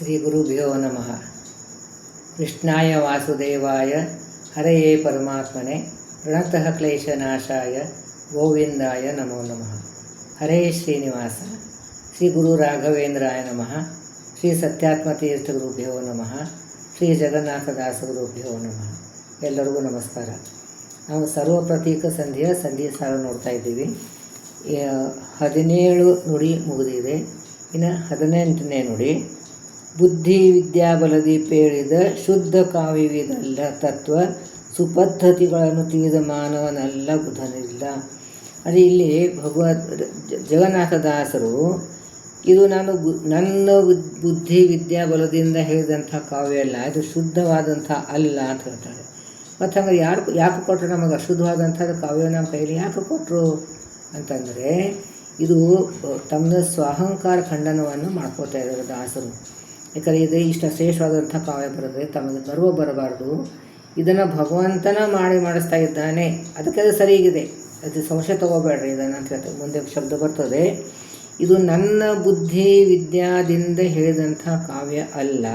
ಶ್ರೀ ಗುರುಭ್ಯೋ ನಮಃ. ಕೃಷ್ಣಾಯ ವಾಸುದೇವಾಯ ಹರೆಯೇ ಪರಮಾತ್ಮನೆ ಪ್ರಣತಃ ಕ್ಲೇಶನಾಶಾಯ ಗೋವಿಂದಾಯ ನಮೋ ನಮಃ. ಹರೇ ಶ್ರೀನಿವಾಸ. ಶ್ರೀ ಗುರು ರಾಘವೇಂದ್ರಾಯ ನಮಃ. ಶ್ರೀ ಸತ್ಯಾತ್ಮತೀರ್ಥ ಗುರುಭ್ಯೋ ನಮಃ. ಶ್ರೀ ಜಗನ್ನಾಥದಾಸ ಗುರುಭ್ಯೋ ನಮಃ. ಎಲ್ಲರಿಗೂ ನಮಸ್ಕಾರ. ನಾವು ಸರ್ವ ಪ್ರತೀಕ ಸಂಧಿ ಸಾರ ನೋಡ್ತಾ ಇದ್ದೀವಿ. 17 ನುಡಿ ಮುಗಿದಿದೆ. ಇನ್ನು 18ನೇ ನುಡಿ. ಬುದ್ಧಿ ವಿದ್ಯಾಬಲದಿ ಪೇಳಿದ ಶುದ್ಧ ಕಾವ್ಯವಿದಲ್ಲ ತತ್ವ ಸುಪದ್ಧತಿಗಳನ್ನು ತಿಳಿದ ಮಾನವನಲ್ಲ ಬುಧನಿಲ್ಲ. ಅದೇ ಇಲ್ಲಿ ಜಗನ್ನಾಥದಾಸರು ಇದು ನನ್ನ ಬುದ್ಧಿ ವಿದ್ಯಾಬಲದಿಂದ ಹೇಳಿದಂಥ ಕಾವ್ಯ ಅಲ್ಲ, ಇದು ಶುದ್ಧವಾದಂಥ ಅಲ್ಲ ಅಂತ ಹೇಳ್ತಾರೆ. ಮತ್ತು ಹಂಗೆ ಯಾಕೆ ಕೊಟ್ಟರು ನಮಗೆ ಅಶುದ್ಧವಾದಂಥದ್ದು ಕಾವ್ಯ ನಮ್ಮ ಕೈಲಿ ಯಾಕೆ ಕೊಟ್ಟರು ಅಂತಂದರೆ, ಇದು ತಮ್ಮ ಸ್ವಾಹಂಕಾರ ಖಂಡನವನ್ನು ಮಾಡ್ಕೋತಾ ಇದ್ದಾರೆ ದಾಸರು. ಯಾಕಂದರೆ ಇದು ಇಷ್ಟ ಶ್ರೇಷ್ಠವಾದಂಥ ಕಾವ್ಯ ಬರೆದರೆ ತಮಗೆ ಗರ್ವ ಬರಬಾರ್ದು, ಇದನ್ನು ಭಗವಂತನ ಮಾಡಿಸ್ತಾ ಇದ್ದಾನೆ, ಅದಕ್ಕೆ ಅದು ಸರಿಯಾಗಿದೆ, ಅದು ಸಂಶಯ ತಗೋಬೇಡ್ರಿ ಇದನ್ನು ಅಂತ ಹೇಳ್ತಾರೆ. ಮುಂದೆ ಶಬ್ದ ಬರ್ತದೆ, ಇದು ನನ್ನ ಬುದ್ಧಿ ವಿದ್ಯಾದಿಂದ ಹೇಳಿದಂಥ ಕಾವ್ಯ ಅಲ್ಲ,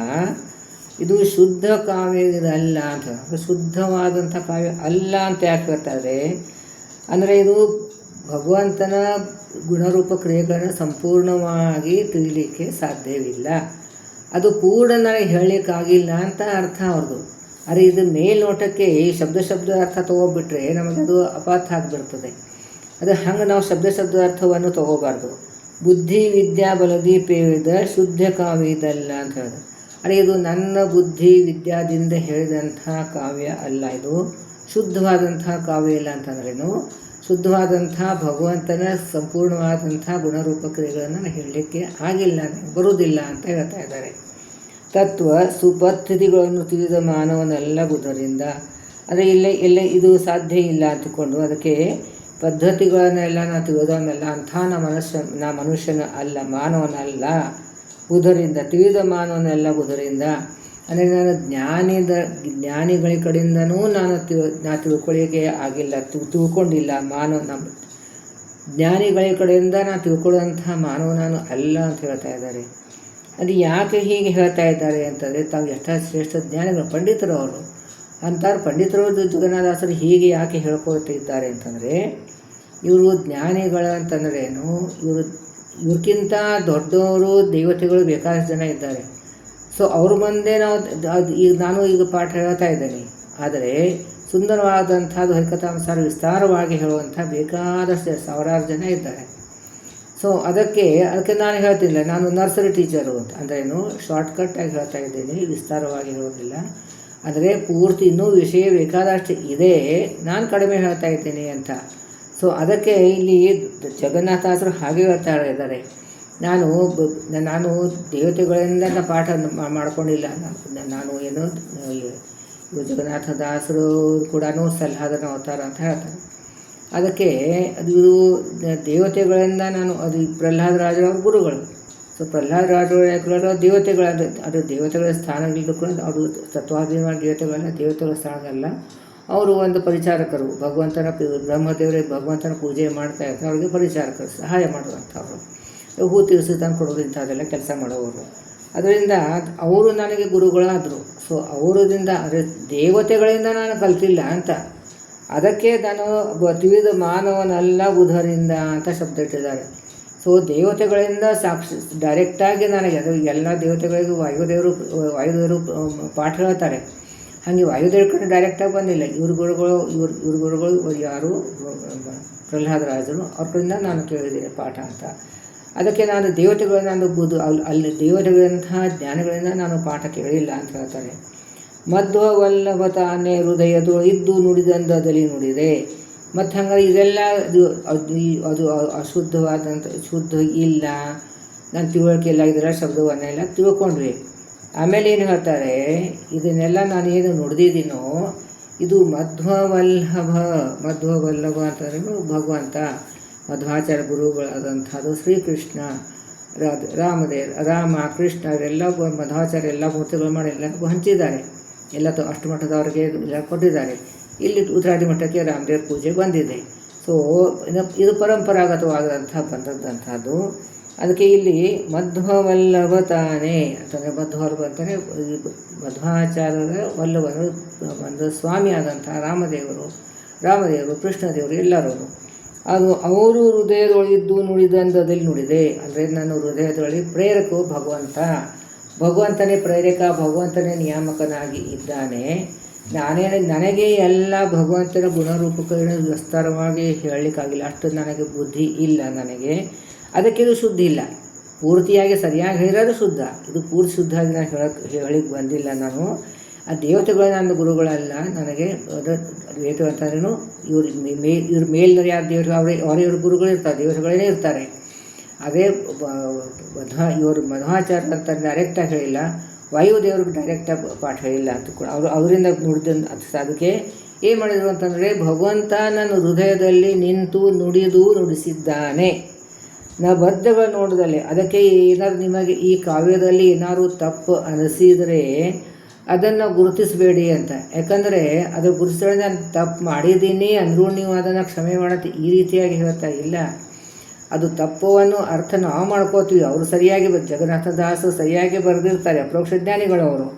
ಇದು ಶುದ್ಧ ಕಾವ್ಯ ಅಲ್ಲ ಅಂತ. ಶುದ್ಧವಾದಂಥ ಕಾವ್ಯ ಅಲ್ಲ ಅಂತ ಯಾಕೆ ಹೇಳ್ತಾರೆ ಅಂದರೆ, ಇದು ಭಗವಂತನ ಗುಣರೂಪ ಕ್ರಿಯೆಗಳನ್ನು ಸಂಪೂರ್ಣವಾಗಿ ತಿಳಿಲಿಕ್ಕೆ ಸಾಧ್ಯವಿಲ್ಲ, ಅದು ಪೂರ್ಣನಾಗಿ ಹೇಳಲಿಕ್ಕಾಗಿಲ್ಲ ಅಂತ ಅರ್ಥ ಅವ್ರದ್ದು. ಆದರೆ ಇದು ಮೇಲ್ನೋಟಕ್ಕೆ ಈ ಶಬ್ದ ಅರ್ಥ ತೊಗೊಬಿಟ್ರೆ ನಮಗೆ ಅದು ಅಪಾರ್ಥ ಆಗಿಬಿಡ್ತದೆ. ಅದು ಹಂಗೆ ನಾವು ಶಬ್ದ ಅರ್ಥವನ್ನು ತೊಗೋಬಾರ್ದು. ಬುದ್ಧಿ ವಿದ್ಯಾಬಲದಿ ಪೇಳಿದ ಶುದ್ಧ ಕಾವ್ಯ ಇದಲ್ಲ ಅಂತ ಹೇಳಿದ್ರು. ಅರೆ ಇದು ನನ್ನ ಬುದ್ಧಿ ವಿದ್ಯಾದಿಂದ ಹೇಳಿದಂಥ ಕಾವ್ಯ ಅಲ್ಲ, ಇದು ಶುದ್ಧವಾದಂಥ ಕಾವ್ಯ ಇಲ್ಲ ಅಂತಂದ್ರೇನು, ಶುದ್ಧವಾದಂಥ ಭಗವಂತನ ಸಂಪೂರ್ಣವಾದಂಥ ಗುಣರೂಪ ಕ್ರಿಯೆಗಳನ್ನು ಹೇಳಲಿಕ್ಕೆ ಆಗಿಲ್ಲ, ಬರುವುದಿಲ್ಲ ಅಂತ ಹೇಳ್ತಾ ಇದ್ದಾರೆ. ತತ್ವ ಸುಪದ್ಧತಿಗಳನ್ನು ತಿಳಿದ ಮಾನವನೆಲ್ಲ ಬುದ್ಧರಿಂದ. ಅಂದರೆ ಎಲ್ಲೇ ಇದು ಸಾಧ್ಯ ಇಲ್ಲ ಅಂತಿಕೊಂಡು ಅದಕ್ಕೆ ಪದ್ಧತಿಗಳನ್ನೆಲ್ಲ ನಾವು ತಿಳಿದವನ್ನೆಲ್ಲ ಅಂಥ ನಾ ಮನುಷ್ಯನ ಅಲ್ಲ, ಮಾನವನಲ್ಲ ಬುಧರಿಂದ. ತಿಳಿದ ಮಾನವನೆಲ್ಲ ಬುಧರಿಂದ ಅಂದರೆ ನಾನು ಜ್ಞಾನಿಗಳ ಕಡೆಯಿಂದನೂ ನಾನು ತಿಳ್ಕೊಳ್ಳಿಕ್ಕೆ ಆಗಿಲ್ಲ, ತಿಳ್ಕೊಂಡಿಲ್ಲ. ನಮ್ಮ ಜ್ಞಾನಿಗಳ ಕಡೆಯಿಂದ ನಾನು ತಿಳ್ಕೊಳ್ಳೋಂಥ ಮಾನವ ನಾನು ಅಲ್ಲ ಅಂತ ಹೇಳ್ತಾ ಇದ್ದಾರೆ. ಅದು ಯಾಕೆ ಹೀಗೆ ಹೇಳ್ತಾ ಇದ್ದಾರೆ ಅಂತಂದರೆ, ತಾವು ಎಷ್ಟು ಶ್ರೇಷ್ಠ ಜ್ಞಾನಿಗಳು, ಪಂಡಿತರು ಅವರು ಅಂತಾರೆ. ಪಂಡಿತರು ಜಗನ್ನಾಥದಾಸರು ಹೀಗೆ ಯಾಕೆ ಹೇಳ್ಕೊಳ್ತಿದ್ದಾರೆ ಅಂತಂದರೆ, ಇವರು ಜ್ಞಾನಿಗಳಂತಂದ್ರೇನು, ಇವ್ರಿಗಿಂತ ದೊಡ್ಡವರು ದೇವತೆಗಳು ಬೇಕಾದಷ್ಟು ಜನ ಇದ್ದಾರೆ. ಸೊ ಅವ್ರ ಮುಂದೆ ನಾನು ಈಗ ಪಾಠ ಹೇಳ್ತಾ ಇದ್ದೇನೆ, ಆದರೆ ಸುಂದರವಾದಂಥದ್ದು ಹರಿಕಥಾನುಸಾರ ವಿಸ್ತಾರವಾಗಿ ಹೇಳುವಂಥ ಬೇಕಾದಷ್ಟು ಸಾವಿರಾರು ಜನ ಇದ್ದಾರೆ. ಸೊ ಅದಕ್ಕೆ ನಾನು ಹೇಳ್ತಿಲ್ಲ, ನಾನು ನರ್ಸರಿ ಟೀಚರು ಅಂತ ಅಂದ್ರೇನು ಶಾರ್ಟ್ಕಟ್ಟಾಗಿ ಹೇಳ್ತಾ ಇದ್ದೀನಿ, ವಿಸ್ತಾರವಾಗಿ ಹೇಳೋದಿಲ್ಲ. ಅಂದರೆ ಪೂರ್ತಿ ಇನ್ನೂ ವಿಷಯ ಬೇಕಾದಷ್ಟು ಇದೆ, ನಾನು ಕಡಿಮೆ ಹೇಳ್ತಾ ಇದ್ದೀನಿ ಅಂತ. ಸೊ ಅದಕ್ಕೆ ಇಲ್ಲಿ ಜಗನ್ನಾಥದಾಸರು ಹಾಗೆ ಹೇಳ್ತಾ ಇದ್ದಾರೆ, ನಾನು ದೇವತೆಗಳಿಂದ ಪಾಠ ಮಾಡ್ಕೊಂಡಿಲ್ಲ. ನಾನು ಏನು ಜಗನ್ನಾಥದಾಸರು ಕೂಡ ಸಲಹಾದನ ಅವತಾರ ಅಂತ ಹೇಳ್ತಾರೆ. ಅದಕ್ಕೆ ಅದು ದೇವತೆಗಳಿಂದ ಅದು ಪ್ರಹ್ಲಾದರಾಜರವ್ರ ಗುರುಗಳು. ಸೊ ಪ್ರಹ್ಲಾದರಾಜರ ಅದು ದೇವತೆಗಳ ಸ್ಥಾನಗಳಿದ್ದುಕೊಂಡು ಅವರು ತತ್ವಾಭಿಮಾನ ದೇವತೆಗಳ ಸ್ಥಾನದಲ್ಲ, ಅವರು ಒಂದು ಪರಿಚಾರಕರು. ಭಗವಂತನ ಪೂಜೆ ಮಾಡ್ತಾ ಇರ್ತಾರೆ, ಅವ್ರಿಗೆ ಪರಿಚಾರಕರು, ಸಹಾಯ ಮಾಡುವಂಥವ್ರು, ಹೂ ತಿರ್ಸಿ ತಂದು ಕೊಡೋದು ಇಂಥದ್ದೆಲ್ಲ ಕೆಲಸ ಮಾಡೋರು. ಅದರಿಂದ ಅವರು ನನಗೆ ಗುರುಗಳಾದರು. ಸೊ ಅವರಿಂದ ಅಂದರೆ ದೇವತೆಗಳಿಂದ ನಾನು ಕಲ್ತಿಲ್ಲ ಅಂತ. ಅದಕ್ಕೆ ನಾನು ತಿಳಿದ ಮಾನವನಲ್ಲ ಬುಧರಿಂದ ಅಂತ ಶಬ್ದ ಇಟ್ಟಿದ್ದಾರೆ. ಸೊ ದೇವತೆಗಳಿಂದ ಡೈರೆಕ್ಟಾಗಿ ನನಗೆ ಅದು ಎಲ್ಲ ದೇವತೆಗಳಿಗೂ ವಾಯುದೇವರು ಪಾಠ ಹೇಳ್ತಾರೆ. ಹಾಗೆ ವಾಯುದೇವ್ರ ಕಡೆ ಡೈರೆಕ್ಟಾಗಿ ಬಂದಿಲ್ಲ. ಇವ್ರ ಗುರುಗಳು ಯಾರು, ಪ್ರಹ್ಲಾದರಾಜರು, ಅವ್ರ ಕಡೆಯಿಂದ ನಾನು ಕೇಳಿದ್ದೀನಿ ಪಾಠ ಅಂತ. ಅದಕ್ಕೆ ನಾನು ದೇವತೆಗಳಿಂದ ಅಲ್ಲಿ ದೇವತೆಗಳಂತಹ ಜ್ಞಾನಗಳಿಂದ ನಾನು ಪಾಠ ಕೇಳಿಲ್ಲ ಅಂತ ಹೇಳ್ತಾರೆ. ಮಧ್ವವಲ್ಲಭ ತಾನೇ ಹೃದಯದು ಇದ್ದು ನುಡಿದಂದದಲ್ಲಿ ನುಡಿದೆ. ಮತ್ತು ಹಂಗೆ ಇದೆಲ್ಲ ಅದು ಅಶುದ್ಧವಾದಂಥ ಶುದ್ಧ ಇಲ್ಲ, ನಾನು ತಿಳುವಳಿಕೆ ಇಲ್ಲ, ಇದರ ಶಬ್ದವನ್ನೆಲ್ಲ ತಿಳ್ಕೊಂಡ್ವಿ. ಆಮೇಲೆ ಏನು ಹೇಳ್ತಾರೆ, ಇದನ್ನೆಲ್ಲ ನಾನೇನು ನುಡಿದಿದ್ದೀನೋ ಇದು ಮಧ್ವವಲ್ಲಭ ಅಂತಂದ್ರೆ ಭಗವಂತ, ಮಧ್ವಾಚಾರ್ಯ ಗುರುಗಳಾದಂಥದ್ದು ಶ್ರೀಕೃಷ್ಣ, ರಾಮ ಕೃಷ್ಣ ಇವರೆಲ್ಲ ಮಧ್ವಾಚಾರ್ಯ ಎಲ್ಲ ಮೂರ್ತಿಗಳು ಮಾಡಿ ಎಲ್ಲರಿಗೂ ಹಂಚಿದ್ದಾರೆ, ಎಲ್ಲ ಅಷ್ಟು ಮಠದವ್ರಿಗೆ ಎಲ್ಲ ಕೊಟ್ಟಿದ್ದಾರೆ. ಇಲ್ಲಿ ಉತ್ತರಾದಿ ಮಠಕ್ಕೆ ರಾಮದೇವ್ರ ಪೂಜೆ ಬಂದಿದೆ. ಸೊ ಇದು ಪರಂಪರಾಗತವಾದಂಥ ಬಂದದ್ದಂಥದ್ದು. ಅದಕ್ಕೆ ಇಲ್ಲಿ ಮಧ್ವವಲ್ಲಭ ತಾನೇ ಅಂತಂದರೆ ಮಧ್ವರು ಅಂತಲೇ ಮಧ್ವಾಚಾರ್ಯರ ವಲ್ಲಭರು ಒಂದು ಸ್ವಾಮಿ ಆದಂತಹ ರಾಮದೇವರು ಕೃಷ್ಣದೇವರು ಎಲ್ಲರೂ ಅದು ಅವರು ಹೃದಯದೊಳಗಿದ್ದು ನುಡಿದಂದದಲ್ಲಿ ನುಡಿದೆ. ಅಂದರೆ ನಾನು ಹೃದಯದೊಳಗೆ ಪ್ರೇರಕವು ಭಗವಂತನೇ ಪ್ರೇರಕ, ಭಗವಂತನೇ ನಿಯಾಮಕನಾಗಿ ಇದ್ದಾನೆ. ನನಗೆ ಎಲ್ಲ ಭಗವಂತನ ಗುಣರೂಪಗಳನ್ನು ವಿಸ್ತಾರವಾಗಿ ಹೇಳಲಿಕ್ಕಾಗಿಲ್ಲ, ಅಷ್ಟು ನನಗೆ ಬುದ್ಧಿ ಇಲ್ಲ ನನಗೆ. ಅದಕ್ಕೆ ಇದು ಶುದ್ಧ ಇಲ್ಲ. ಪೂರ್ತಿಯಾಗಿ ಸರಿಯಾಗಿ ಹೇಳಿರೋದು ಶುದ್ಧ, ಇದು ಪೂರ್ತಿ ಶುದ್ಧವಾಗಿ ನಾನು ಹೇಳಿಕ್ಕೆ ಬಂದಿಲ್ಲ. ನಾನು ಆ ದೇವತೆಗಳು ನನ್ನ ಗುರುಗಳಲ್ಲ. ನನಗೆ ದೇವತೆ ಅಂತಂದ್ರೂ ಇವ್ರ ಮೇಲಿನ ಯಾರು ದೇವತೆ ಅವರವ್ರ ಗುರುಗಳು ಇರ್ತಾರೆ, ದೇವತೆಗಳೇ ಇರ್ತಾರೆ. ಅದೇ ಇವರು ಮಧ್ವಾಚಾರ್ಯ ಅಂತ ಡೈರೆಕ್ಟಾಗಿ ಹೇಳಿಲ್ಲ, ವಾಯುದೇವ್ರಿಗೆ ಡೈರೆಕ್ಟಾಗಿ ಪಾಠ ಹೇಳಿಲ್ಲ ಅಂತ ಕೂಡ ಅವರಿಂದ ನುಡಿದ. ಅದಕ್ಕೆ ಏನು ಮಾಡಿದರು ಅಂತಂದರೆ, ಭಗವಂತ ನನ್ನ ಹೃದಯದಲ್ಲಿ ನಿಂತು ನುಡಿಸಿದ್ದಾನೆ. ಬದ್ಧಗಳು ನೋಡಿದಲ್ಲಿ. ಅದಕ್ಕೆ ಏನಾದ್ರು ನಿಮಗೆ ಈ ಕಾವ್ಯದಲ್ಲಿ ಏನಾದ್ರು ತಪ್ಪು ಅನಿಸಿದರೆ ಅದನ್ನು ಗುರುತಿಸಬೇಡಿ ಅಂತ. ಯಾಕಂದರೆ ಅದು ಗುರುತಿಸಿದ್ರೆ ನಾನು ತಪ್ಪು ಮಾಡಿದ್ದೀನಿ ಅಂದರೂ ನೀವು ಅದನ್ನು ಕ್ಷಮೆ ಮಾಡುತ್ತೆ ಈ ರೀತಿಯಾಗಿ ಹೇಳ್ತಾ ಇಲ್ಲ. ಅದು ತಪ್ಪವನ್ನು ಅರ್ಥ ನಾವು ಮಾಡ್ಕೋತೀವಿ. ಅವರು ಸರಿಯಾಗಿ ಜಗನ್ನಾಥದಾಸರು ಸರಿಯಾಗಿ ಬರೆದಿರ್ತಾರೆ, ಅಪರೋಕ್ಷ ಜ್ಞಾನಿಗಳವರು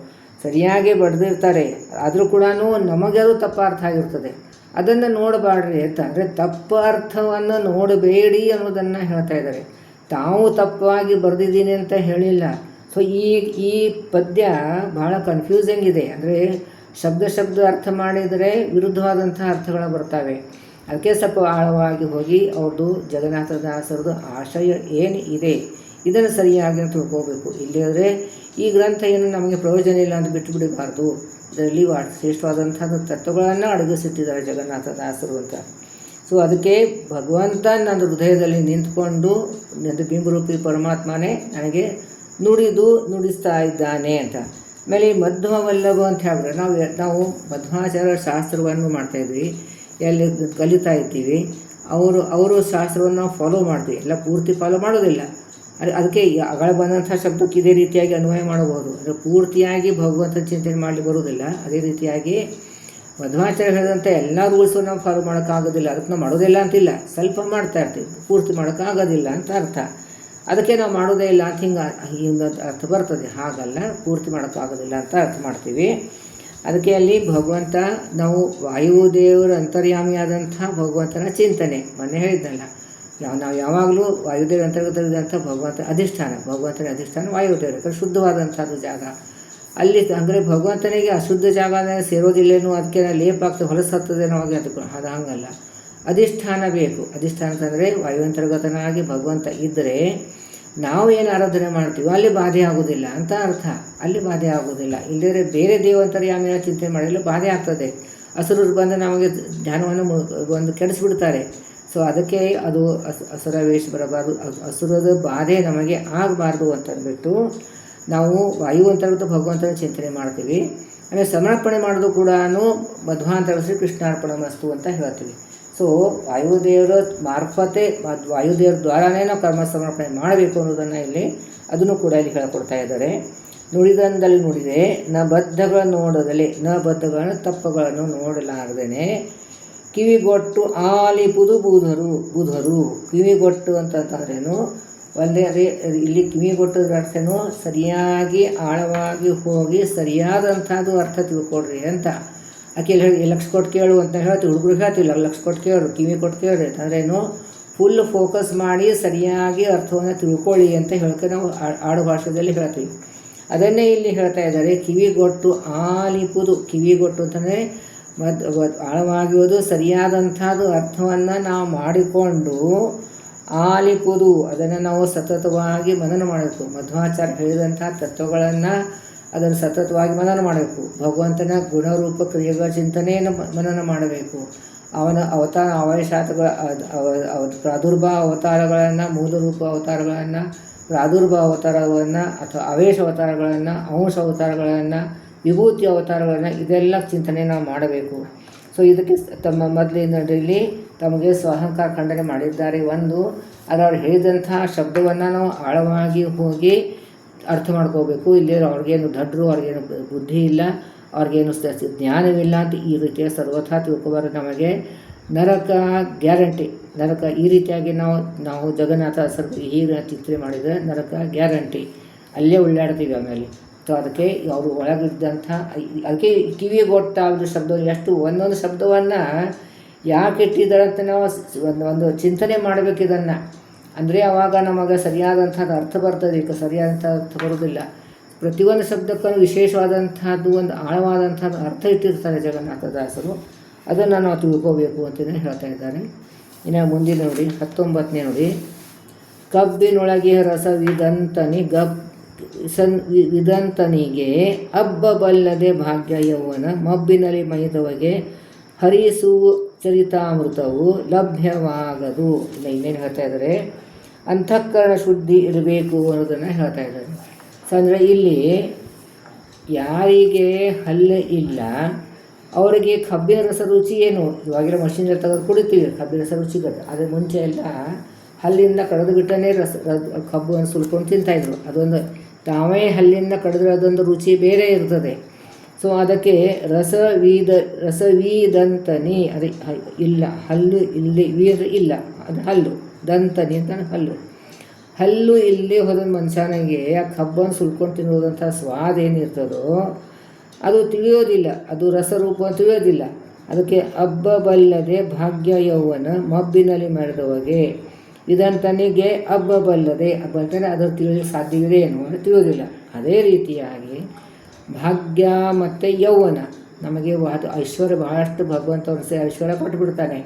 ಸರಿಯಾಗಿ ಬರೆದಿರ್ತಾರೆ. ಆದರೂ ಕೂಡ ನಮಗೆ ಅದು ತಪ್ಪ ಅರ್ಥ ಆಗಿರ್ತದೆ. ಅದನ್ನು ನೋಡಬಾರ್ರಿ ಅಂತ. ಅಂದರೆ ತಪ್ಪು ಅರ್ಥವನ್ನು ನೋಡಬೇಡಿ ಅನ್ನೋದನ್ನು ಹೇಳ್ತಾ ಇದ್ದಾರೆ. ತಾವು ತಪ್ಪಾಗಿ ಬರೆದಿದ್ದೀನಿ ಅಂತ ಹೇಳಿಲ್ಲ. ಸೊ ಈ ಪದ್ಯ ಬಹಳ ಕನ್ಫ್ಯೂಸಿಂಗ್ ಇದೆ. ಅಂದರೆ ಶಬ್ದ ಅರ್ಥ ಮಾಡಿದರೆ ವಿರುದ್ಧವಾದಂಥ ಅರ್ಥಗಳು ಬರ್ತವೆ. ಅದಕ್ಕೆ ಸ್ವಲ್ಪ ಆಳವಾಗಿ ಹೋಗಿ ಅವ್ರದ್ದು ಜಗನ್ನಾಥದಾಸರದು ಆಶಯ ಏನು ಇದೆ ಇದನ್ನು ಸರಿಯಾಗಿ ತಿಳ್ಕೋಬೇಕು. ಇಲ್ಲದ್ರೆ ಈ ಗ್ರಂಥ ಏನು ನಮಗೆ ಪ್ರಯೋಜನ ಇಲ್ಲ ಅಂತ ಬಿಟ್ಟು ಬಿಡಬಾರ್ದು. ಇದರಲ್ಲಿ ಶ್ರೇಷ್ಠವಾದಂಥ ತತ್ವಗಳನ್ನು ಅಡಗಿಸಿಟ್ಟಿದ್ದಾರೆ ಜಗನ್ನಾಥದಾಸರು ಅಂತ. ಸೊ ಅದಕ್ಕೆ ಭಗವಂತ ನನ್ನ ಹೃದಯದಲ್ಲಿ ನಿಂತ್ಕೊಂಡು ನನ್ನ ಬಿಂಬರೂಪಿ ಪರಮಾತ್ಮನೇ ನನಗೆ ನುಡಿಸ್ತಾ ಇದ್ದಾನೆ ಅಂತ. ಆಮೇಲೆ ಈ ಮಧ್ವವಲ್ಲಭ ಅಂತ ಹೇಳಿದ್ರೆ ನಾವು ಮಧ್ವಾಚಾರ್ಯ ಶಾಸ್ತ್ರವನ್ನು ಮಾಡ್ತಾಯಿದ್ವಿ, ಎಲ್ಲಿ ಕಲಿತಾ ಇದ್ದೀವಿ. ಅವರು ಶಾಸ್ತ್ರವನ್ನು ನಾವು ಫಾಲೋ ಮಾಡ್ತೀವಿ, ಎಲ್ಲ ಪೂರ್ತಿ ಫಾಲೋ ಮಾಡೋದಿಲ್ಲ. ಅದಕ್ಕೆ ಅಗಳ ಬಂದಂಥ ಶಬ್ದಕ್ಕೆ ಇದೇ ರೀತಿಯಾಗಿ ಅನ್ವಯ ಮಾಡಬಹುದು. ಅಂದರೆ ಪೂರ್ತಿಯಾಗಿ ಭಗವಂತ ಚಿಂತನೆ ಮಾಡಲಿ ಬರುವುದಿಲ್ಲ. ಅದೇ ರೀತಿಯಾಗಿ ಮಧ್ವಾಚಾರ್ಯ ಹೇಳಿದಂಥ ಎಲ್ಲ ರೂಲ್ಸು ನಾವು ಫಾಲೋ ಮಾಡೋಕ್ಕಾಗೋದಿಲ್ಲ. ಅದಕ್ಕೆ ನಾವು ಮಾಡೋದಿಲ್ಲ ಅಂತಿಲ್ಲ, ಸ್ವಲ್ಪ ಮಾಡ್ತಾ ಇರ್ತೀವಿ, ಪೂರ್ತಿ ಮಾಡೋಕ್ಕಾಗೋದಿಲ್ಲ ಅಂತ ಅರ್ಥ. ಅದಕ್ಕೆ ನಾವು ಮಾಡೋದೇ ಇಲ್ಲ ಅಂತ ಹಿಂಗೆ ಅರ್ಥ ಬರ್ತದೆ. ಹಾಗಲ್ಲ, ಪೂರ್ತಿ ಮಾಡೋಕ್ಕಾಗೋದಿಲ್ಲ ಅಂತ ಅರ್ಥ ಮಾಡ್ತೀವಿ. ಅದಕ್ಕೆ ಅಲ್ಲಿ ಭಗವಂತ ನಾವು ವಾಯುದೇವರ ಅಂತರ್ಯಾಮಿಯಾದಂಥ ಭಗವಂತನ ಚಿಂತನೆ ಮೊನ್ನೆ ಹೇಳಿದ್ನಲ್ಲ, ನಾವು ಯಾವಾಗಲೂ ವಾಯುದೇವರ ಅಂತರ್ಗತವಾದಂಥ ಭಗವಂತನ ಅಧಿಷ್ಠಾನ ವಾಯುದೇವರು. ಯಾಕಂದರೆ ಶುದ್ಧವಾದಂಥದ್ದು ಜಾಗ ಅಲ್ಲಿ. ಅಂದರೆ ಭಗವಂತನಿಗೆ ಅಶುದ್ಧ ಜಾಗ ಸೇರೋದಿಲ್ಲೇನೋ, ಅದಕ್ಕೆ ಲೇಪ್ ಆಗ್ತದೆ, ಹೊಲಸು ಹತ್ತದೇನೋ ಆಗಿ ಅದಕ್ಕೆ ಅದು ಹಂಗಲ್ಲ. ಅಧಿಷ್ಠಾನ ಬೇಕು. ಅಧಿಷ್ಠಾನ ಅಂತಂದರೆ ವಾಯುವಂತರ್ಗತನಾಗಿ ಭಗವಂತ ಇದ್ದರೆ ನಾವು ಏನು ಆರಾಧನೆ ಮಾಡ್ತೀವೋ ಅಲ್ಲಿ ಬಾಧೆ ಆಗೋದಿಲ್ಲ ಅಂತ ಅರ್ಥ. ಅಲ್ಲಿ ಬಾಧೆ ಆಗೋದಿಲ್ಲ. ಇಲ್ಲದೇ ಬೇರೆ ದೇವಂತರ್ಯಾಮಿನ ಚಿಂತನೆ ಮಾಡಲು ಬಾಧೆ ಆಗ್ತದೆ. ಅಸುರರು ಬಂದು ನಮಗೆ ಧ್ಯಾನವನ್ನು ಕೆಡಿಸ್ಬಿಡ್ತಾರೆ. ಸೊ ಅದಕ್ಕೆ ಅದು ಅಸುರ ವೇಷ ಬರಬಾರ್ದು, ಅಸುರದ ಬಾಧೆ ನಮಗೆ ಆಗಬಾರ್ದು ಅಂತಂದ್ಬಿಟ್ಟು ನಾವು ವಾಯುವಂತರ್ಗತ ಭಗವಂತನ ಚಿಂತನೆ ಮಾಡ್ತೀವಿ. ಆಮೇಲೆ ಸಮರ್ಪಣೆ ಮಾಡೋದು ಕೂಡ ಮಧ್ವಾಂತರ ಶ್ರೀ ಕೃಷ್ಣಾರ್ಪಣ ಮಸ್ತು ಅಂತ ಹೇಳ್ತೀವಿ. ಸೊ ವಾಯುದೇವರ ಮಾರ್ಫತೆ ವಾಯುದೇವರ ದ್ವಾರಾನೇ ನಾವು ಕರ್ಮ ಸಮರ್ಪಣೆ ಮಾಡಬೇಕು ಅನ್ನೋದನ್ನು ಇಲ್ಲಿ ಅದನ್ನು ಕೂಡ ಇಲ್ಲಿ ಹೇಳ್ಕೊಡ್ತಾ ಇದ್ದಾರೆ. ನುಡಿದಂದಲ್ಲಿ ನುಡಿದೆ ಬದ್ಧಗಳ ನೋಡದಲೆ ಬದ್ಧಗಳನ್ನು ತಪ್ಪಗಳನ್ನು ನೋಡಲಾರದೇನೆ ಕಿವಿಗೊಟ್ಟು ಆಲಿಪುದು ಬುಧರು ಕಿವಿಗೊಟ್ಟು ಅಂತಂದ್ರೇನು ಒಂದೇ ಅದೇ ಇಲ್ಲಿ ಕಿವಿಗೊಟ್ಟದ್ರ ಅರ್ಥನೂ ಸರಿಯಾಗಿ ಆಳವಾಗಿ ಹೋಗಿ ಸರಿಯಾದಂಥದ್ದು ಅರ್ಥ ತಿಳ್ಕೊಡ್ರಿ ಅಂತ. ಆಕೆ ಲಕ್ಷ ಕೊಟ್ಟು ಕೇಳು ಅಂತ ಹೇಳ್ತೀವಿ, ಹುಡುಗರು ಹೇಳ್ತೀವಿ ಲಕ್ಷ ಕೊಟ್ಟು ಕೇಳು, ಕಿವಿ ಕೊಟ್ಟು ಕೇಳ್ರಿ ಅಂತಂದ್ರೇನು ಫುಲ್ ಫೋಕಸ್ ಮಾಡಿ ಸರಿಯಾಗಿ ಅರ್ಥವನ್ನು ತಿಳ್ಕೊಳ್ಳಿ ಅಂತ ಹೇಳ್ಕೆ ನಾವು ಆಡು ಭಾಷೆಯಲ್ಲಿ ಹೇಳ್ತೀವಿ. ಅದನ್ನೇ ಇಲ್ಲಿ ಹೇಳ್ತಾ ಇದ್ದಾರೆ. ಕಿವಿಗೊಟ್ಟು ಆಲಿಪುದು, ಕಿವಿಗೊಟ್ಟು ಅಂತಂದರೆ ಆಳವಾಗಿರೋದು ಸರಿಯಾದಂಥದ್ದು ಅರ್ಥವನ್ನು ನಾವು ಮಾಡಿಕೊಂಡು ಆಲಿಪುದು ಅದನ್ನು ನಾವು ಸತತವಾಗಿ ಮನನ ಮಾಡಬೇಕು. ಮಧ್ವಾಚಾರ್ಯ ಹೇಳಿದಂಥ ತತ್ವಗಳನ್ನು ಅದನ್ನು ಸತತವಾಗಿ ಮನನ ಮಾಡಬೇಕು. ಭಗವಂತನ ಗುಣರೂಪ ಕ್ರಿಯೆಗಳ ಚಿಂತನೆಯನ್ನು ಮನನ ಮಾಡಬೇಕು. ಅವನ ಅವತಾರ ಅವಶಾತಗಳ ಪ್ರಾದುರ್ಭಾವ ಅವತಾರಗಳನ್ನು, ಮೂಲರೂಪ ಅವತಾರಗಳನ್ನು, ಪ್ರಾದುರ್ಭಾವ ಅವತಾರಗಳನ್ನು ಅಥವಾ ಅವೇಶ ಅವತಾರಗಳನ್ನು, ಅಂಶ ಅವತಾರಗಳನ್ನು, ವಿಭೂತಿ ಅವತಾರಗಳನ್ನು ಇದೆಲ್ಲ ಚಿಂತನೆ ನಾವು ಮಾಡಬೇಕು. ಸೊ ಇದಕ್ಕೆ ತಮ್ಮ ಮೊದಲಿನಲ್ಲಿ ತಮಗೆ ಸ್ವಹಂಕಾರ ಖಂಡನೆ ಮಾಡಿದ್ದಾರೆ. ಒಂದು ಅದವ್ರು ಹೇಳಿದಂಥ ಶಬ್ದವನ್ನು ನಾವು ಆಳವಾಗಿ ಹೋಗಿ ಅರ್ಥ ಮಾಡ್ಕೋಬೇಕು. ಇಲ್ಲೇ ಅವ್ರಿಗೇನು ದಡ್ರು, ಅವ್ರಿಗೇನು ಬುದ್ಧಿ ಇಲ್ಲ, ಅವ್ರಿಗೇನು ಜ್ಞಾನವಿಲ್ಲ ಅಂತ ಈ ರೀತಿಯ ಸರ್ವಥಾ ತಿಳ್ಕೊಬಾರ್ದು. ನಮಗೆ ನರಕ ಗ್ಯಾರಂಟಿ. ನರಕ ಈ ರೀತಿಯಾಗಿ ನಾವು ಜಗನ್ನಾಥ ಹೀಗೆ ಚಿಂತನೆ ಮಾಡಿದರೆ ನರಕ ಗ್ಯಾರಂಟಿ, ಅಲ್ಲೇ ಉಳ್ಳಾಡ್ತೀವಿ ಆಮೇಲೆ. ಸೊ ಅದಕ್ಕೆ ಅವರು ಒಳಗಿದ್ದಂಥ ಅದಕ್ಕೆ ಕಿವಿಗೆ ಗೊತ್ತಾದ ಶಬ್ದ ಎಷ್ಟು ಒಂದೊಂದು ಶಬ್ದವನ್ನು ಯಾಕೆ ಇಟ್ಟಿದ್ದಾರೆ ಅಂತ ನಾವು ಒಂದು ಚಿಂತನೆ ಮಾಡಬೇಕು ಇದನ್ನು. ಅಂದರೆ ಆವಾಗ ನಮಗೆ ಸರಿಯಾದಂಥದ್ದು ಅರ್ಥ ಬರ್ತದೆ. ಈಗ ಸರಿಯಾದಂಥ ಅರ್ಥ ಬರೋದಿಲ್ಲ. ಪ್ರತಿಯೊಂದು ಶಬ್ದಕ್ಕೂ ವಿಶೇಷವಾದಂಥದ್ದು ಒಂದು ಆಳವಾದಂಥದ್ದು ಅರ್ಥ ಇಟ್ಟಿರ್ತಾರೆ ಜಗನ್ನಾಥದಾಸರು. ಅದನ್ನು ನಾವು ತಿಳ್ಕೋಬೇಕು ಅಂತಲೇ ಹೇಳ್ತಾ ಇದ್ದಾರೆ. ಇನ್ನು ಮುಂದಿನ ನೋಡಿ 19ನೇ ನೋಡಿ. ಕಬ್ಬಿನೊಳಗೆ ರಸವಿದಂತನಿ ವಿದಂತನಿಗೆ ಹಬ್ಬಬಲ್ಲದೆ ಭಾಗ್ಯ ಯೌವನ ಮಬ್ಬಿನಲ್ಲಿ ಮೈದವಗೆ ಹರಿಸು ಚರಿತಾಮೃತವು ಲಭ್ಯವಾಗದು. ಇನ್ನೇನು ಹೇಳ್ತಾ ಇದ್ದಾರೆ, ಅಂತಃಕರಣ ಶುದ್ಧಿ ಇರಬೇಕು ಅನ್ನೋದನ್ನು ಹೇಳ್ತಾ ಇದ್ದಾರೆ. ಸೊ ಅಂದರೆ ಇಲ್ಲಿ ಯಾರಿಗೆ ಹಲ್ಲು ಇಲ್ಲ ಅವರಿಗೆ ಕಬ್ಬಿನ ರಸ ರುಚಿ ಏನು, ಇವಾಗಿರೋ ಮಷೀನಲ್ಲಿ ತೆಗೆದು ಕುಡಿತೀವಿ ಕಬ್ಬಿನ ರಸ ರುಚಿ ಬರ್ತದೆ. ಆದರೆ ಮುಂಚೆ ಎಲ್ಲ ಹಲ್ಲಿಂದ ಕಡಿದು ಬಿಟ್ಟನೇ ಕಬ್ಬನ್ನು ಸುಲ್ಕೊಂಡು ತಿಂತಾಯಿದ್ರು. ಅದೊಂದು ತಾವೇ ಹಲ್ಲಿಂದ ಕಡಿದ್ರೆ ಅದೊಂದು ರುಚಿ ಬೇರೆ ಇರ್ತದೆ. ಸೊ ಅದಕ್ಕೆ ರಸವೀದಂತನಿ ಅದೇ ಇಲ್ಲ, ಹಲ್ಲು ಇಲ್ಲಿ ವೀರ ಇಲ್ಲ, ಅದು ಹಲ್ಲು, ದಂತನಿ ಅಂತ ಹಲ್ಲು ಇಲ್ಲಿ ಹೋದ ಮನುಷ್ಯನಿಗೆ ಆ ಕಬ್ಬನ್ನು ಸುಲ್ಕೊಂಡು ತಿನ್ನೋದಂಥ ಸ್ವಾದ ಏನಿರ್ತದೋ ಅದು ತಿಳಿಯೋದಿಲ್ಲ, ಅದು ರಸರೂಪ ತಿಳಿಯೋದಿಲ್ಲ. ಅದಕ್ಕೆ ಹಬ್ಬಬಲ್ಲದೆ ಭಾಗ್ಯ ಯೌವನ ಮಬ್ಬಿನಲ್ಲಿ ಮಾಡಿದವಗೆ ಇದಂತನಿಗೆ ಹಬ್ಬಬಲ್ಲದೆ ಅಂತಂದರೆ ಅದು ತಿಳಿಯಲಿಕ್ಕೆ ಸಾಧ್ಯವಿದೆ ಏನು ಅಂದರೆ ತಿಳಿಯೋದಿಲ್ಲ. ಅದೇ ರೀತಿಯಾಗಿ ಭಾಗ್ಯ ಮತ್ತು ಯೌವನ ನಮಗೆ ಐಶ್ವರ್ಯ ಬಹಳಷ್ಟು ಭಗವಂತನ ಐಶ್ವರ್ಯ ಕೊಟ್ಟುಬಿಡ್ತಾನೆ.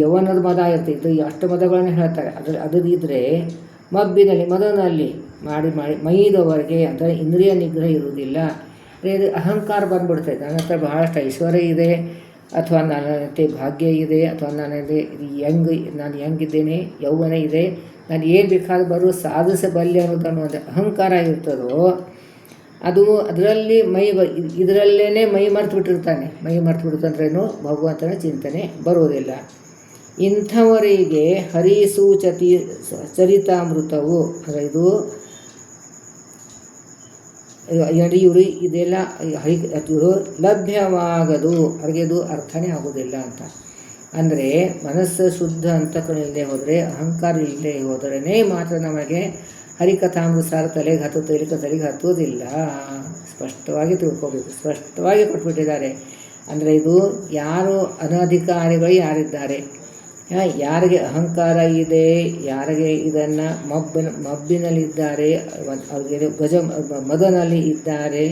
ಯೌವನದ ಮದ ಇರ್ತೈತೆ, ಅಷ್ಟು ಮದಗಳನ್ನು ಹೇಳ್ತಾರೆ. ಅದಿದ್ದರೆ ಮದನಲ್ಲಿ ಮಾಡಿ ಮೈದವರೆಗೆ ಅಂದರೆ ಇಂದ್ರಿಯ ನಿಗ್ರಹ ಇರುವುದಿಲ್ಲ. ಇದು ಅಹಂಕಾರ ಬಂದುಬಿಡ್ತೈತೆ. ನನ್ನ ಹತ್ರ ಬಹಳಷ್ಟು ಐಶ್ವರ್ಯ ಇದೆ, ಅಥವಾ ನನ್ನಂತೆ ಭಾಗ್ಯ ಇದೆ, ಅಥವಾ ನಾನು ಹೆಂಗಿದ್ದೇನೆ, ಯೌವನ ಇದೆ, ನಾನು ಏನು ಬೇಕಾದ್ರೂ ಸಾಧಿಸಬಲ್ಲೆ ಅನ್ನೋದನ್ನು ಒಂದು ಅಹಂಕಾರ ಇರ್ತದೋ ಅದು ಅದರಲ್ಲಿ ಇದರಲ್ಲೇ ಮೈ ಮರೆತು ಬಿಟ್ಟಿರ್ತಾನೆ. ಮೈ ಮರೆತು ಬಿಡುತ್ತಂದ್ರೇನು ಭಗವಂತನ ಚಿಂತನೆ ಬರುವುದಿಲ್ಲ. ಇಂಥವರಿಗೆ ಹರಿಸು ಚರಿತಾಮೃತವು ಅಂದರೆ ಇವರು ಇದೆಲ್ಲ ಇವರು ಲಭ್ಯವಾಗದು, ಅವ್ರಿಗೆ ಇದು ಅರ್ಥನೇ ಆಗೋದಿಲ್ಲ ಅಂತ. ಅಂದರೆ ಮನಸ್ಸು ಶುದ್ಧ ಅಂತಃಕರಣ ಇಲ್ಲದೆ ಹೋದರೆ, ಅಹಂಕಾರ ಇಲ್ಲದೆ ಹೋದರೇ ಮಾತ್ರ ನಮಗೆ ಹರಿಕಥಾಮೃತ ತಲೆಗೆ ಹತ್ತೋದಿಲ್ಲ. ಸ್ಪಷ್ಟವಾಗಿ ತಿಳ್ಕೋಬೇಕು, ಸ್ಪಷ್ಟವಾಗಿ ಕೊಟ್ಬಿಟ್ಟಿದ್ದಾರೆ. ಅಂದರೆ ಇದು ಯಾರು ಅನಧಿಕಾರಿಗಳು ಯಾರಿದ್ದಾರೆ, ಯಾರಿಗೆ ಅಹಂಕಾರ ಇದೆ, ಯಾರಿಗೆ ಇದನ್ನು ಮಬ್ಬಿನಲ್ಲಿದ್ದಾರೆ, ಅವ್ರಿಗೆ ಮದನಲ್ಲಿ ಇದ್ದಾರೆ,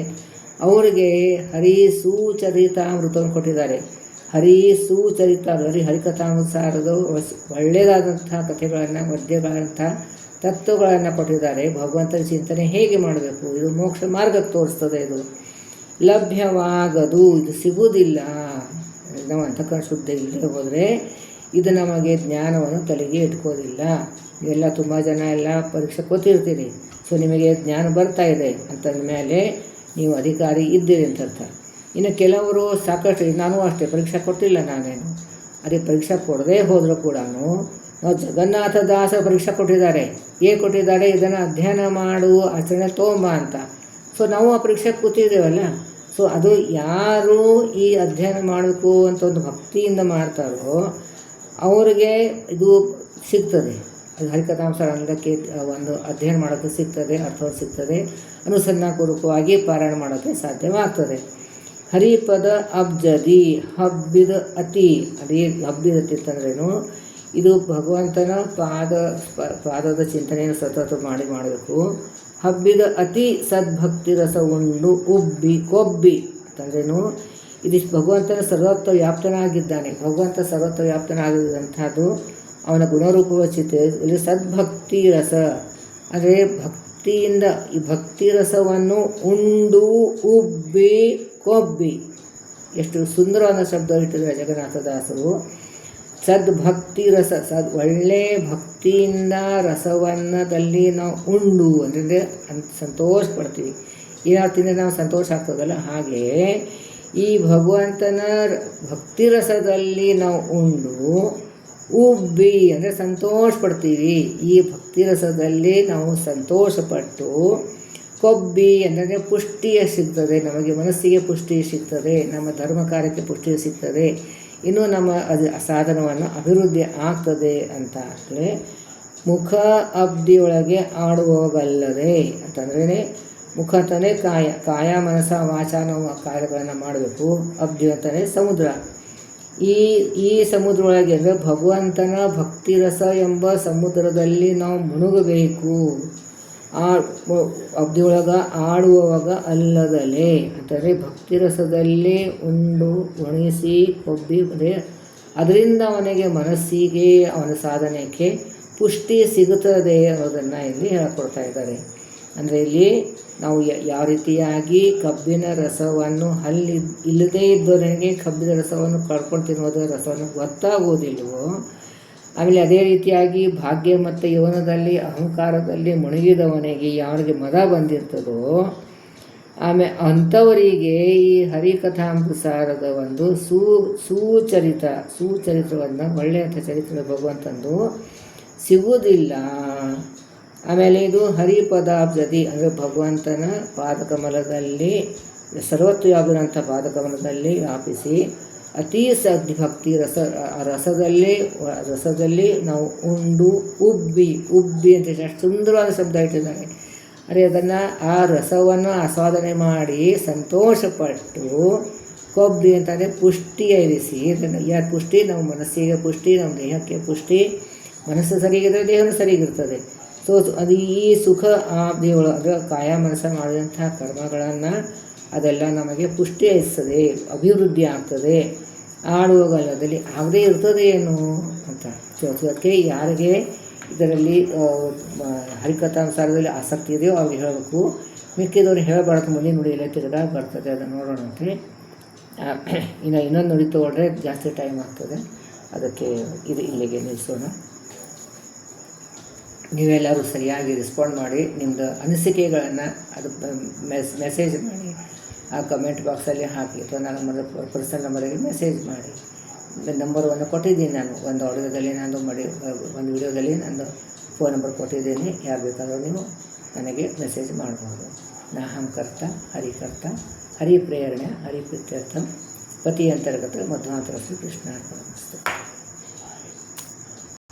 ಅವರಿಗೆ ಹರಿಸೂಚರಿತಾಮೃತವನ್ನು ಕೊಟ್ಟಿದ್ದಾರೆ. ಹರಿಕಥಾಮೃತದ ಒಳ್ಳೆಯದಾದಂಥ ಕಥೆಗಳನ್ನು, ಪದ್ಯಗಳಂಥ ತತ್ವಗಳನ್ನು ಕೊಟ್ಟಿದ್ದಾರೆ. ಭಗವಂತನ ಚಿಂತನೆ ಹೇಗೆ ಮಾಡಬೇಕು, ಇದು ಮೋಕ್ಷ ಮಾರ್ಗಕ್ಕೆ ತೋರಿಸ್ತದೆ. ಇದು ಲಭ್ಯವಾಗದು, ಇದು ಸಿಗುವುದಿಲ್ಲ. ನಾವು ಅಂತಃಕರಣ ಶುದ್ಧ ಇಲ್ಲದೆ ಹೋದರೆ ಇದು ನಮಗೆ ಜ್ಞಾನವನ್ನು ತಲೆಗೆ ಇಟ್ಕೋದಿಲ್ಲ. ಎಲ್ಲ ತುಂಬ ಜನ ಎಲ್ಲ ಪರೀಕ್ಷೆ ಕೂತಿರ್ತೀರಿ. ಸೊ ನಿಮಗೆ ಜ್ಞಾನ ಬರ್ತಾ ಇದೆ ಅಂತಂದ ಮೇಲೆ ನೀವು ಅಧಿಕಾರಿ ಇದ್ದೀರಿ ಅಂತ ಅರ್ಥ. ಇನ್ನು ಕೆಲವರು ಸಾಕಷ್ಟು, ನಾನು ಅಷ್ಟೇ ಪರೀಕ್ಷೆ ಕೊಟ್ಟಿಲ್ಲ ನಾನೇನು, ಅದೇ ಪರೀಕ್ಷೆ ಕೊಡದೇ ಹೋದರೂ ಕೂಡ ನಾವು ಜಗನ್ನಾಥದಾಸ ಪರೀಕ್ಷೆ ಕೊಟ್ಟಿದ್ದಾರೆ. ಏನು ಕೊಟ್ಟಿದ್ದಾರೆ, ಇದನ್ನು ಅಧ್ಯಯನ ಮಾಡು, ಆಚರಣೆ ತಗೊಂಬ ಅಂತ. ಸೊ ನಾವು ಆ ಪರೀಕ್ಷೆ ಕೂತಿದ್ದೇವಲ್ಲ. ಸೊ ಅದು ಯಾರು ಈ ಅಧ್ಯಯನ ಮಾಡಬೇಕು ಅಂತ ಒಂದು ಭಕ್ತಿಯಿಂದ ಮಾಡ್ತಾರೋ ಅವರಿಗೆ ಇದು ಸಿಗ್ತದೆ. ಅದು ಹರಿಕಥಾಮೃತಕ್ಕೆ ಒಂದು ಅಧ್ಯಯನ ಮಾಡೋಕ್ಕೆ ಸಿಗ್ತದೆ, ಅರ್ಥವನ್ನು ಸಿಗ್ತದೆ, ಅನುಸಂಧಾನಪೂರ್ವಕವಾಗಿ ಪಾರಾಯಣ ಮಾಡೋಕ್ಕೆ ಸಾಧ್ಯವಾಗ್ತದೆ. ಹರಿಪದ ಅಬ್ಜದಿ ಹಬ್ಬಿದ ಅತಿ, ಅದೇ ಹಬ್ಬಿದ ಅತಿ ಅಂತಂದ್ರೇನು, ಇದು ಭಗವಂತನ ಪಾದದ ಚಿಂತನೆಯನ್ನು ಸತತ ಮಾಡಬೇಕು. ಹಬ್ಬಿದ ಅತಿ ಸದ್ಭಕ್ತಿ ರಸ ಉಂಡು ಕೊಬ್ಬಿ ಅಂತಂದ್ರೇನು, ಇದಿಷ್ಟು ಭಗವಂತನ ಸರ್ವತ್ವ ವ್ಯಾಪ್ತನಾಗಿದ್ದಾನೆ. ಭಗವಂತ ಸರ್ವತ್ವ ವ್ಯಾಪ್ತನಾಗಿದ್ದಂಥದ್ದು ಅವನ ಗುಣರೂಪವ ಚಿತೆ. ಇಲ್ಲಿ ಸದ್ಭಕ್ತಿ ರಸ ಅಂದರೆ ಭಕ್ತಿಯಿಂದ ಈ ಭಕ್ತಿ ರಸವನ್ನು ಉಂಡು ಉಬ್ಬಿ ಕೊಬ್ಬಿ, ಎಷ್ಟು ಸುಂದರವಾದ ಶಬ್ದ ಇಟ್ಟಿದ್ದಾರೆ ಜಗನ್ನಾಥದಾಸರು. ಸದ್ಭಕ್ತಿ ರಸ, ಒಳ್ಳೆಯ ಭಕ್ತಿಯಿಂದ ರಸವನ್ನದಲ್ಲಿ ನಾವು ಉಂಡು ಅಂದರೆ ಸಂತೋಷ ಪಡ್ತೀವಿ. ಏನಾದ್ರು ತಿಂದರೆ ನಾವು ಸಂತೋಷ ಆಗ್ತದಲ್ಲ, ಹಾಗೆಯೇ ಈ ಭಗವಂತನ ಭಕ್ತಿ ರಸದಲ್ಲಿ ನಾವು ಉಂಡು ಉಬ್ಬಿ ಅಂದರೆ ಸಂತೋಷ ಪಡ್ತೀವಿ. ಈ ಭಕ್ತಿ ರಸದಲ್ಲಿ ನಾವು ಸಂತೋಷಪಟ್ಟು ಕೊಬ್ಬಿ ಅಂದರೆ ಪುಷ್ಟಿಯ ಸಿಗ್ತದೆ, ನಮಗೆ ಮನಸ್ಸಿಗೆ ಪುಷ್ಟಿ ಸಿಗ್ತದೆ, ನಮ್ಮ ಧರ್ಮ ಕಾರ್ಯಕ್ಕೆ ಪುಷ್ಟಿ ಸಿಗ್ತದೆ. ಇನ್ನೂ ನಮ್ಮ ಅದು ಸಾಧನವನ್ನು ಅಭಿವೃದ್ಧಿ ಆಗ್ತದೆ ಅಂತ ಅಂದರೆ ಮುಖ ಅಬ್ದಿಯೊಳಗೆ ಆಡುವವಲ್ಲದೆ ಅಂತಂದ್ರೇ ಮುಖ ಅಂತಲೇ ಕಾಯ ಮನಸ ವಾಚ ನಾವು ಕಾರ್ಯಗಳನ್ನು ಮಾಡಬೇಕು. ಅಬ್ದಿ ಅಂತಲೇ ಸಮುದ್ರ. ಈ ಸಮುದ್ರೊಳಗೆ ಅಂದರೆ ಭಗವಂತನ ಭಕ್ತಿರಸ ಎಂಬ ಸಮುದ್ರದಲ್ಲಿ ನಾವು ಮುಳುಗಬೇಕು. ಅಬ್ದಿಯೊಳಗೆ ಆಡುವವಾಗ ಅಲ್ಲದಲೇ ಅಂತಂದರೆ ಭಕ್ತಿರಸದಲ್ಲಿ ಉಂಡು ಒಣಿಸಿ ಕೊಬ್ಬಿ ಅದರಿಂದ ಅವನಿಗೆ ಮನಸ್ಸಿಗೆ ಅವನ ಸಾಧನೆಗೆ ಪುಷ್ಟಿ ಸಿಗುತ್ತದೆ ಅನ್ನೋದನ್ನು ಇಲ್ಲಿ ಹೇಳ್ಕೊಡ್ತಾ ಇದ್ದಾರೆ. ಅಂದರೆ ಇಲ್ಲಿ ನಾವು ಯಾವ ರೀತಿಯಾಗಿ ಕಬ್ಬಿನ ರಸವನ್ನು ಇಲ್ಲದೇ ಇದ್ದವನಿಗೆ ಕಬ್ಬಿನ ರಸವನ್ನು ಕಳ್ಕೊಂಡು ತಿನ್ನೋದರ ರಸವನ್ನು ಗೊತ್ತಾಗುವುದಿಲ್ಲವೋ, ಆಮೇಲೆ ಅದೇ ರೀತಿಯಾಗಿ ಭಾಗ್ಯ ಮತ್ತು ಯೌವನದಲ್ಲಿ ಅಹಂಕಾರದಲ್ಲಿ ಮುಳುಗಿದವನಿಗೆ ಯಾರಿಗೆ ಮದ ಬಂದಿರ್ತದೋ ಆಮೇಲೆ ಅಂಥವರಿಗೆ ಈ ಹರಿಕಥಾಮೃತಸಾರದ ಒಂದು ಸುಚರಿತ್ರವನ್ನು ಒಳ್ಳೆಯ ಚರಿತ್ರೆ ಭಗವಂತಂದು ಸಿಗುವುದಿಲ್ಲ. ಆಮೇಲೆ ಇದು ಹರಿಪದಾಬ್ಜದಿ ಅಂದರೆ ಭಗವಂತನ ಪಾದಕಮಲದಲ್ಲಿ ಸರ್ವತ್ರ ವ್ಯಾಪಿದಂಥ ಪಾದಕಮಲದಲ್ಲಿ ವ್ಯಾಪಿಸಿ ಅತೀ ಭಕ್ತಿ ರಸದಲ್ಲಿ ನಾವು ಉಂಡು ಉಬ್ಬಿ ಅಂತ ಅಷ್ಟು ಸುಂದರವಾದ ಶಬ್ದ ಇಟ್ಟಿದ್ದಾರೆ. ಅರೆ ಅದನ್ನು ಆ ರಸವನ್ನು ಆಸ್ವಾದನೆ ಮಾಡಿ ಸಂತೋಷಪಟ್ಟು ಕೊಬ್ಬಿ ಅಂತಂದರೆ ಪುಷ್ಟಿಯ ಇರಿಸಿ ಅದನ್ನು ಯಾರು ಪುಷ್ಟಿ ನಮ್ಮ ಮನಸ್ಸಿಗೆ ಪುಷ್ಟಿ ನಮ್ಮ ದೇಹಕ್ಕೆ ಪುಷ್ಟಿ. ಮನಸ್ಸು ಸರಿಗಿದ್ರೆ ದೇಹನೂ ಸರಿಗಿರ್ತದೆ. ಸೊ ಅದು ಈ ಸುಖ ದೇವಳು ಅಂದರೆ ಕಾಯ ಮನಸ್ಸು ಮಾಡಿದಂಥ ಕರ್ಮಗಳನ್ನು ಅದೆಲ್ಲ ನಮಗೆ ಪುಷ್ಟಿ ಇಸ್ತದೆ, ಅಭಿವೃದ್ಧಿ ಆಗ್ತದೆ. ಆಡುವಾಗಲ್ಲದಲ್ಲಿ ಆಗದೇ ಇರ್ತದೆ ಏನು ಅಂತ ಅದಕ್ಕೆ ಯಾರಿಗೆ ಇದರಲ್ಲಿ ಹರಿಕಥಾನುಸಾರದಲ್ಲಿ ಆಸಕ್ತಿ ಇದೆಯೋ ಅವ್ರಿಗೆ ಹೇಳಬೇಕು. ಮಿಕ್ಕಿದವ್ರು ಹೇಳಬಾರ್ದು, ಮುಂದಿನ ನುಡಿಯಲ್ಲೇ ತಿರುಗಾ ಬರ್ತದೆ, ಅದನ್ನು ನೋಡೋಣಂತೆ. ಇನ್ನೊಂದು ನುಡಿ ತೊಗೊಂಡ್ರೆ ಜಾಸ್ತಿ ಟೈಮ್ ಆಗ್ತದೆ. ಅದಕ್ಕೆ ಇಲ್ಲಿಗೆ ನಿಲ್ಲಿಸೋಣ. ನೀವೆಲ್ಲರೂ ಸರಿಯಾಗಿ ರೆಸ್ಪಾಂಡ್ ಮಾಡಿ, ನಿಮ್ಮದು ಅನಿಸಿಕೆಗಳನ್ನು ಅದು ಮೆಸೇಜ್ ಮಾಡಿ, ಆ ಕಮೆಂಟ್ ಬಾಕ್ಸಲ್ಲಿ ಹಾಕಿ ಅಥವಾ ನನ್ನ ಪರ್ಸನಲ್ ನಂಬರಿಗೆ ಮೆಸೇಜ್ ಮಾಡಿ. ನಂಬರನ್ನು ಕೊಟ್ಟಿದ್ದೀನಿ ನಾನು ಒಂದು ಆಡಿಯೋದಲ್ಲಿ, ಒಂದು ವಿಡಿಯೋದಲ್ಲಿ ನಂದು ಫೋನ್ ನಂಬರ್ ಕೊಟ್ಟಿದ್ದೀನಿ. ಯಾರು ಬೇಕಾದರೂ ನೀವು ನನಗೆ ಮೆಸೇಜ್ ಮಾಡ್ಬೋದು. ನಾಹಂ ಕರ್ತ ಹರಿಕರ್ತ ಹರಿ ಪ್ರೇರಣೆ ಹರಿ ಪ್ರೀತ್ಯರ್ಥಂ ಪತಿ ಅಂತರ್ಗತ ಮಧ್ವಾಂತರ ಶ್ರೀ ಕೃಷ್ಣ ಅರ್ಪಣಮಸ್ತು.